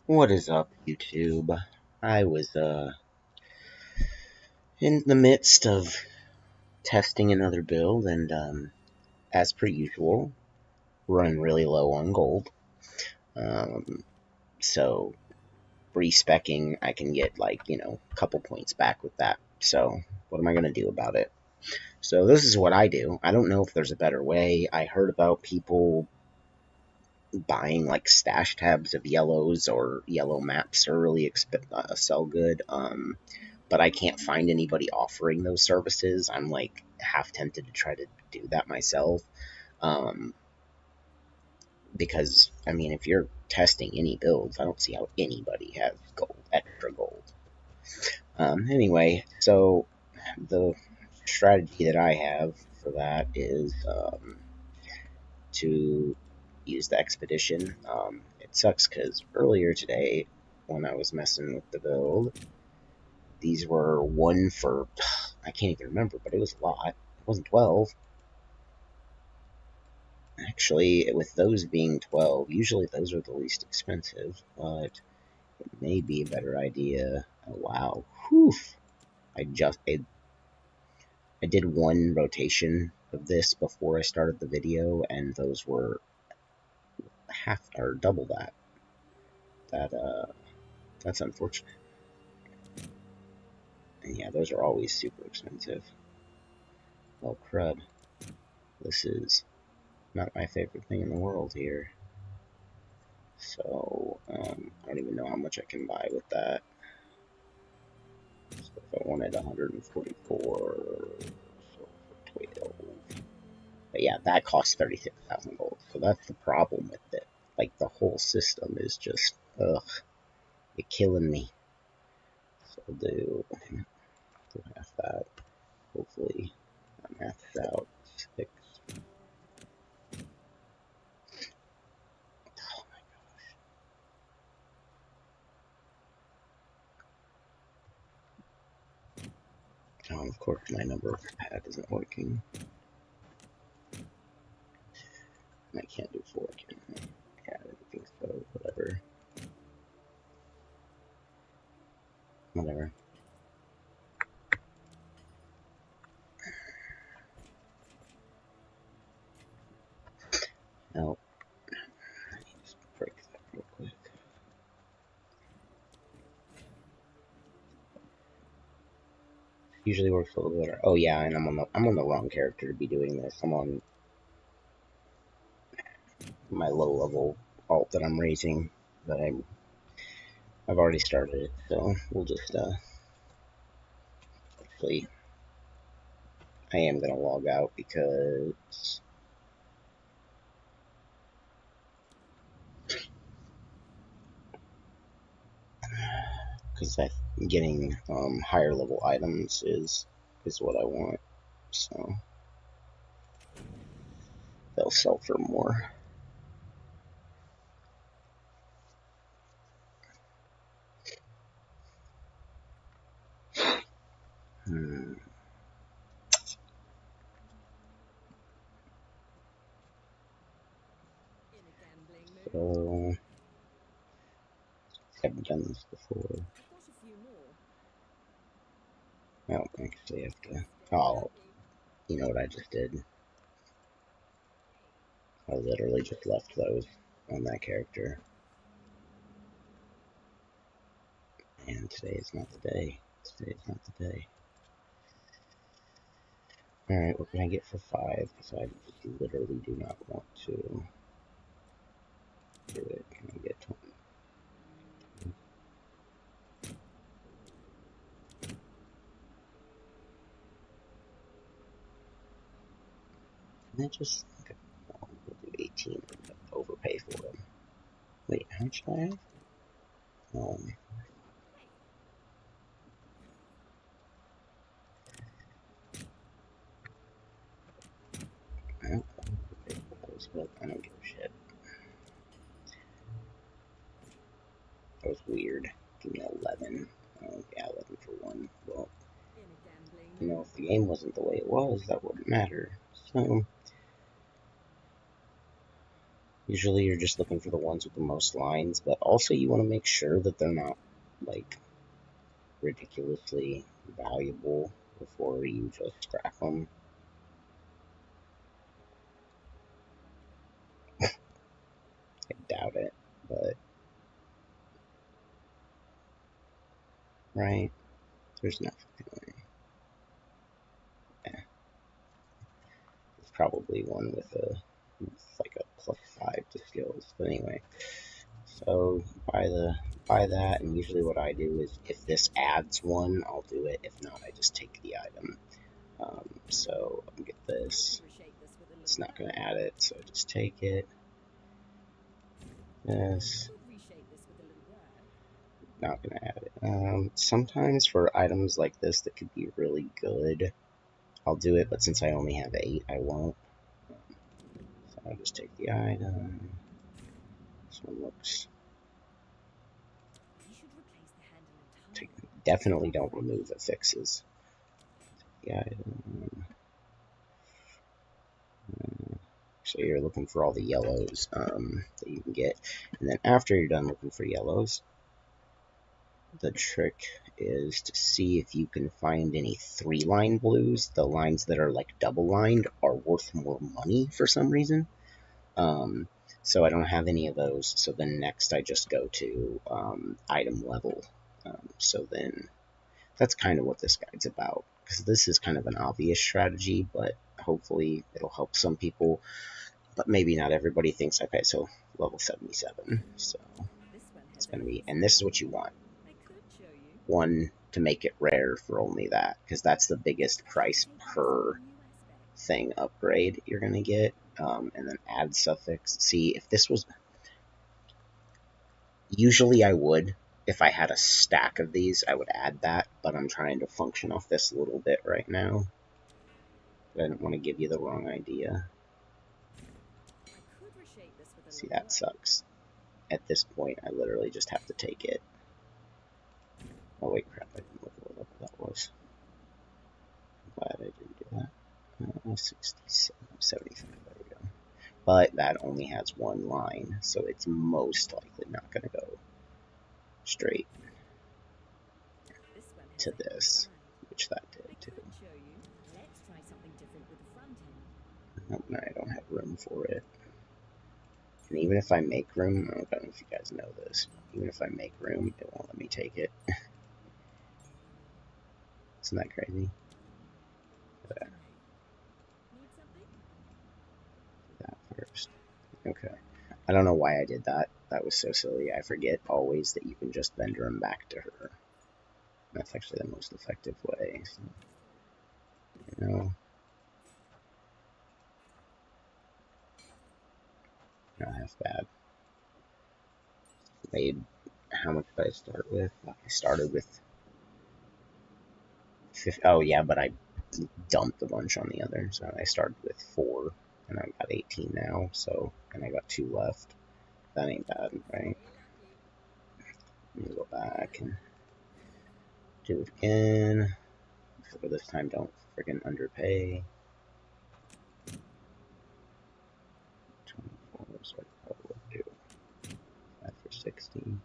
What is up, YouTube? I was in the midst of testing another build, and as per usual, running really low on gold. So respecking, I can get a couple points back with that. So what am I gonna do about it? So this is what I do. I don't know if there's a better way. I heard about people buying like stash tabs of yellows, or yellow maps are really sell good. But I can't find anybody offering those services. I'm like half tempted to try to do that myself. Um, because I mean, if you're testing any builds, I don't see how anybody has extra gold. Anyway, so the strategy that I have for that is to use the expedition. It sucks because earlier today, when I was messing with the build, these were 1 for, I can't even remember, but it was a lot. It wasn't 12. Actually, with those being 12, usually those are the least expensive, but it may be a better idea. Oh, wow. Whew. I did one rotation of this before I started the video, and those were half or double that. That's unfortunate. And yeah, those are always super expensive. Well, crud. This is not my favorite thing in the world here. So, I don't even know how much I can buy with that. So if I wanted 144, so for 12. But yeah, that costs 36,000 gold. So that's the problem with it. Like, the whole system is just, ugh, you're killing me. So I'll do half that. Hopefully, that maths out. 6. Oh my gosh. Oh, of course, my number pad isn't working. I can't do 4, can I? Yeah, I didn't think so. Whatever. Whatever. No. I need to just break that real quick. Usually works a little better. Oh yeah, and I'm on the wrong character to be doing this. I'm on my low level alt that I'm raising, but I've already started it, so we'll just actually I am gonna log out because getting higher level items is what I want. So they'll sell for more. Hmm. So I haven't done this before. I don't actually have to. Oh, you know what I just did? I literally just left those on that character. And today is not the day. Today is not the day. Alright, what can I get for 5? Because I literally do not want to do it. Can I get 20? Can I just... Okay, well, we'll do 18 and overpay for them. Wait, how much do I have? I don't overpay for those, but I don't give a shit. That was weird. Give me 11. Oh, yeah, 11 for 1. Well, you know, if the game wasn't the way it was, that wouldn't matter. So, Usually you're just looking for the ones with the most lines, but also you want to make sure that they're not like ridiculously valuable before you just scrap them. I doubt it, but right, there's nothing. Yeah, it's probably one with like a +5 to skills. But anyway, so buy that, and usually what I do is if this adds one, I'll do it. If not, I just take the item. So I'll get this. It's not going to add it, so just take it. This. Not going to add it. Sometimes for items like this that could be really good, I'll do it, but since I only have 8, I won't. So I'll just take the item. This one looks... Definitely don't remove affixes. The item. So you're looking for all the yellows that you can get. And then after you're done looking for yellows, the trick is to see if you can find any 3-line blues. The lines that are like double-lined are worth more money for some reason. So I don't have any of those. So then next I just go to item level. So then that's kind of what this guide's about. Because this is kind of an obvious strategy, but hopefully it'll help some people. But maybe not everybody thinks, okay, so level 77. So it's going to be, and this is what you want. One, to make it rare for only that, because that's the biggest price per thing upgrade you're going to get. And then add suffix. See, if this was... Usually I would. If I had a stack of these, I would add that, but I'm trying to function off this a little bit right now. I don't want to give you the wrong idea. See, that sucks. At this point, I literally just have to take it. Oh wait, crap, I didn't look at what level that was. I'm glad I didn't do that. 67, 75, there we go. But that only has one line, so it's most likely not going to go straight to this, which that did too. Nope, I don't have room for it. And even if I make room, I don't know if you guys know this, even if I make room, it won't let me take it. Isn't that crazy? There. Do that first. Okay. I don't know why I did that. That was so silly. I forget always that you can just bend them back to her. That's actually the most effective way. So, you know, not half bad. Made, how much did I start with? I started with 50, oh yeah, but I dumped a bunch on the other. So I started with 4, and I've got 18 now. So, and I got 2 left. That ain't bad, right? Let me go back and do it again. So this time, don't freaking underpay. 24 is what I would do. 5 for 16.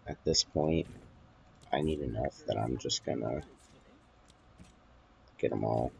At this point, I need enough that I'm just gonna get them all.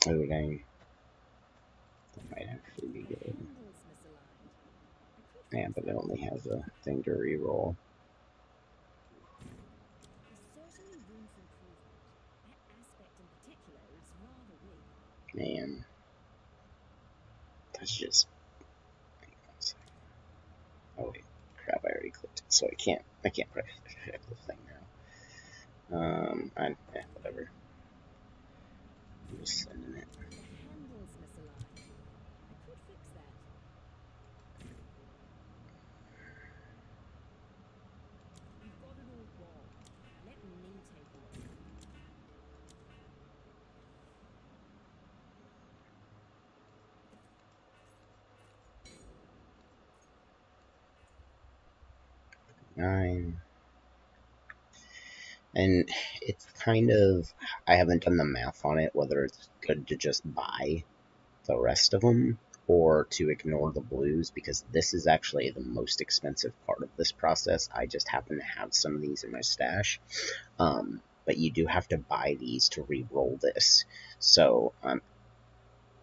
Oh dang. That might actually be good. Yeah, but it only has a thing to reroll. Man. That's just... Oh wait. Crap, I already clicked it, so I can't press the thing now. Whatever. I'm just sending it. Nine. And it's kind of, I haven't done the math on it, whether it's good to just buy the rest of them or to ignore the blues, because this is actually the most expensive part of this process. I just happen to have some of these in my stash. But you do have to buy these to re-roll this. So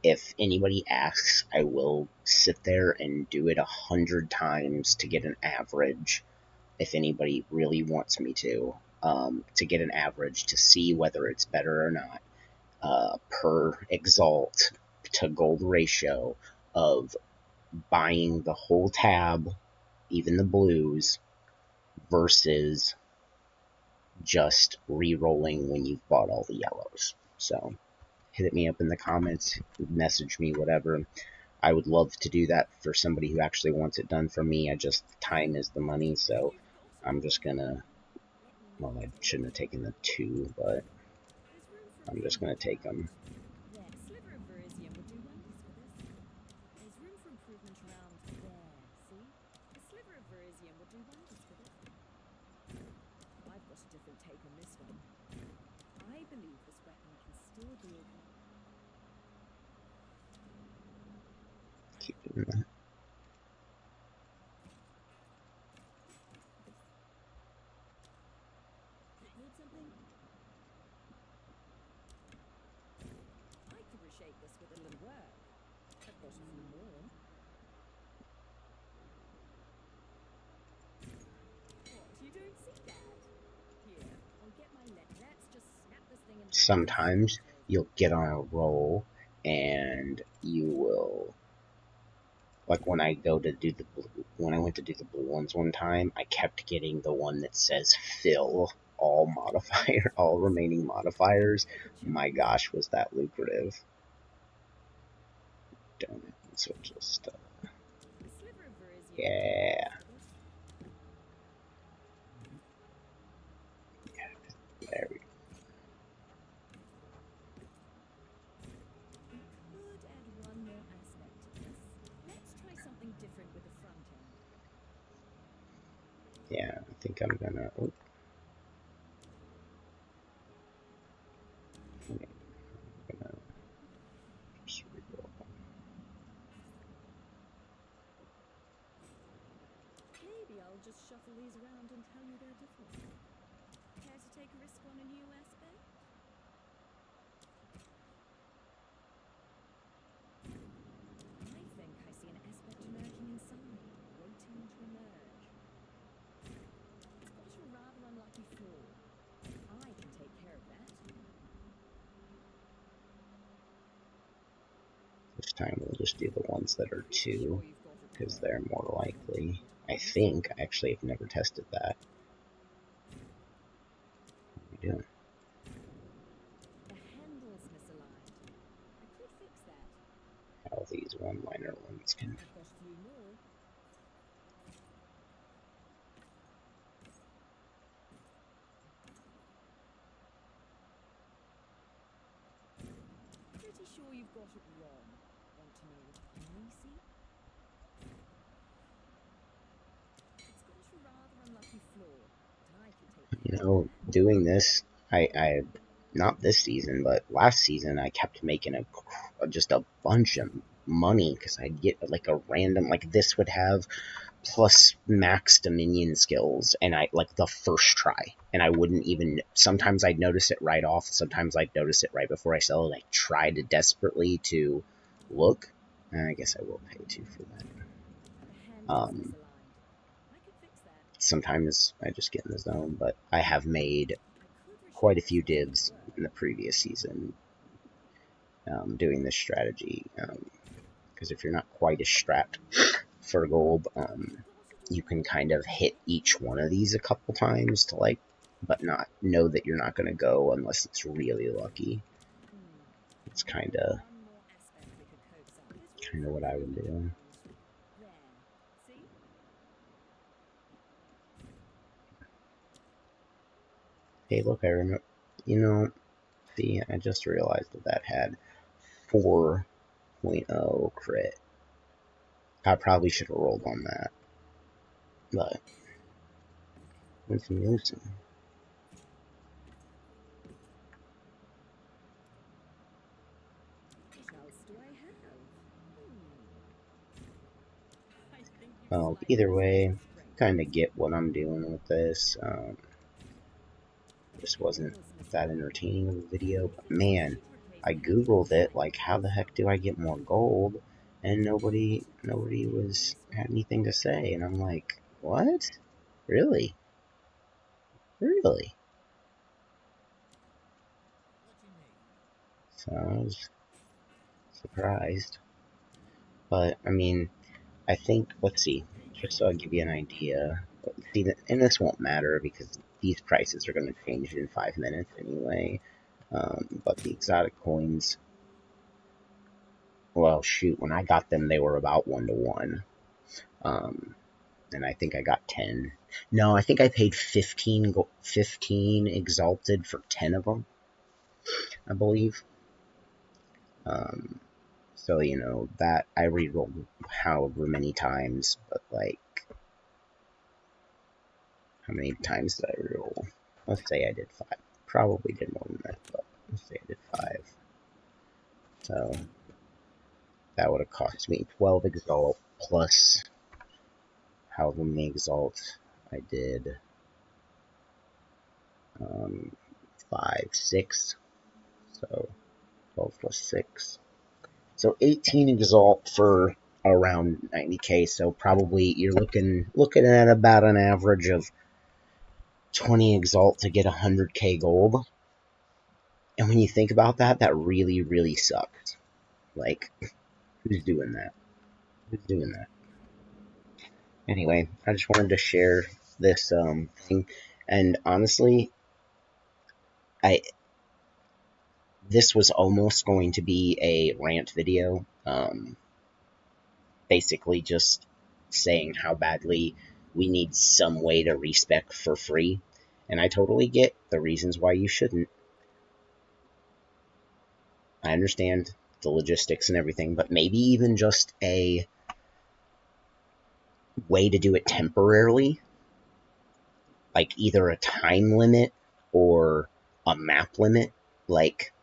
if anybody asks, I will sit there and do it 100 times to get an average, if anybody really wants me to get an average to see whether it's better or not, per exalt to gold ratio of buying the whole tab, even the blues, versus just re-rolling when you've bought all the yellows. So hit me up in the comments, message me, whatever. I would love to do that for somebody who actually wants it done for me. Time is the money, so I'm just gonna, well, I shouldn't have taken the 2, but I'm just gonna take them. Keep doing that. Sometimes you'll get on a roll and you will, like when I go to do the blue, when I went to do the blue ones one time, I kept getting the one that says fill all all remaining modifiers. My gosh, was that lucrative. Damn it. So just yeah. There we go. Yeah, I think I'm gonna. Oh. I'm gonna just reroll. This time we'll just do the ones that are 2, because they're more likely. I think. Actually, I've never tested that. What are we doing? How these one-liner ones can... You know, doing this, I not this season, but last season, I kept making just a bunch of money, because I'd get like a random, like this would have plus max Dominion skills, and I like the first try, and I wouldn't even. Sometimes I'd notice it right off. Sometimes I'd notice it right before I sell it. I tried desperately to look. I guess I will pay 2 for that. Sometimes I just get in the zone, but I have made quite a few divs in the previous season doing this strategy. Because if you're not quite as strapped for gold, you can kind of hit each one of these a couple times to like, but not know that you're not going to go unless it's really lucky. It's kind of what I would do. Hey, look, I remember. See, I just realized that had 4.0 crit. I probably should have rolled on that, but win some, lose some. Well, either way, kind of get what I'm doing with this. This wasn't that entertaining of a video, but man, I googled it, like how the heck do I get more gold? And nobody had anything to say, and I'm like, what? Really? Really? So I was surprised. But I mean, I think, let's see, just so I give you an idea. See, and this won't matter because these prices are going to change in 5 minutes anyway. But the exotic coins, well, shoot, when I got them, they were about 1 to 1. And I think I got 10. No, I think I paid 15 exalted for 10 of them, I believe. So, that I rerolled however many times, but like, how many times did I reroll? Let's say I did 5. Probably did more than that, but let's say I did 5. So, that would have cost me 12 exalt plus however many exalt I did. 5, 6. So 12 plus 6. So 18 exalt for around 90k. So probably you're looking at about an average of 20 exalt to get 100k gold. And when you think about that, that really, really sucks. Like, who's doing that? Who's doing that? Anyway, I just wanted to share this thing. And honestly, this was almost going to be a rant video. Basically just saying how badly we need some way to respec for free. And I totally get the reasons why you shouldn't. I understand the logistics and everything, but maybe even just a way to do it temporarily, like either a time limit or a map limit. Like,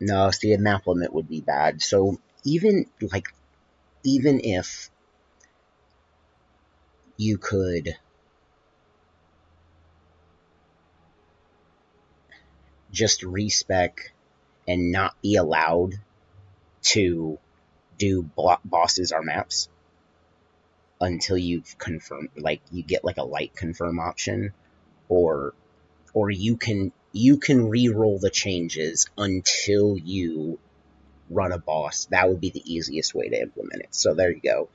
no, see, a map limit would be bad. So even if you could just respec and not be allowed to do bosses or maps until you've confirmed, like you get like a light confirm option, or you can re-roll the changes until you run a boss. That would be the easiest way to implement it. So there you go.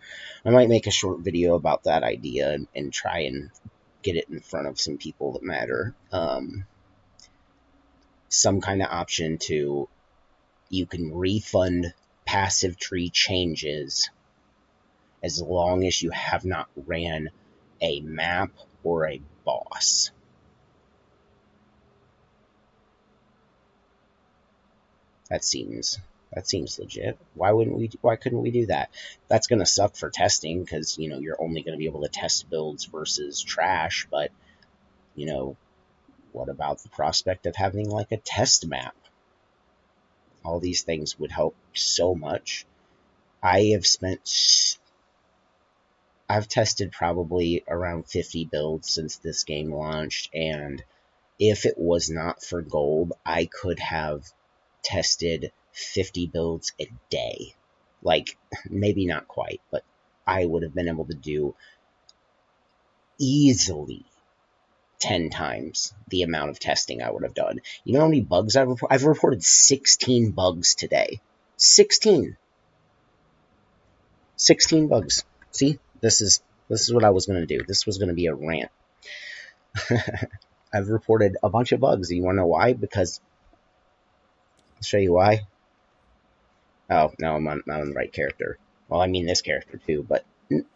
I might make a short video about that idea and try and get it in front of some people that matter. Some kind of option to, you can refund passive tree changes as long as you have not ran a map or a boss. That seems legit. Why couldn't we do that? That's going to suck for testing because, you're only going to be able to test builds versus trash, but, what about the prospect of having like a test map? All these things would help so much. I have spent I've tested probably around 50 builds since this game launched, and if it was not for gold, I could have tested 50 builds a day. Like, maybe not quite, but I would have been able to do easily 10 times the amount of testing I would have done. You know how many bugs I've reported 16 bugs today. 16. 16 bugs. See? This is what I was going to do. This was going to be a rant. I've reported a bunch of bugs. You want to know why? Because I'll show you why. Oh, no, not on the right character. Well, I mean this character too, but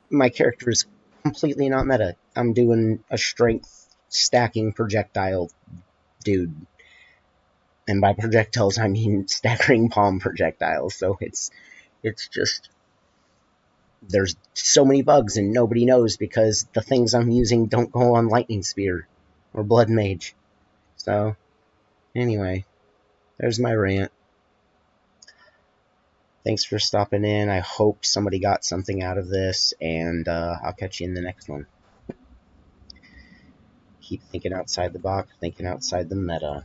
my character is completely not meta. I'm doing a strength stacking projectile dude. And by projectiles, I mean staggering palm projectiles. So it's just, there's so many bugs and nobody knows because the things I'm using don't go on lightning spear or blood mage. So anyway, there's my rant. Thanks for stopping in. I hope somebody got something out of this, and I'll catch you in the next one. Keep thinking outside the box, thinking outside the meta.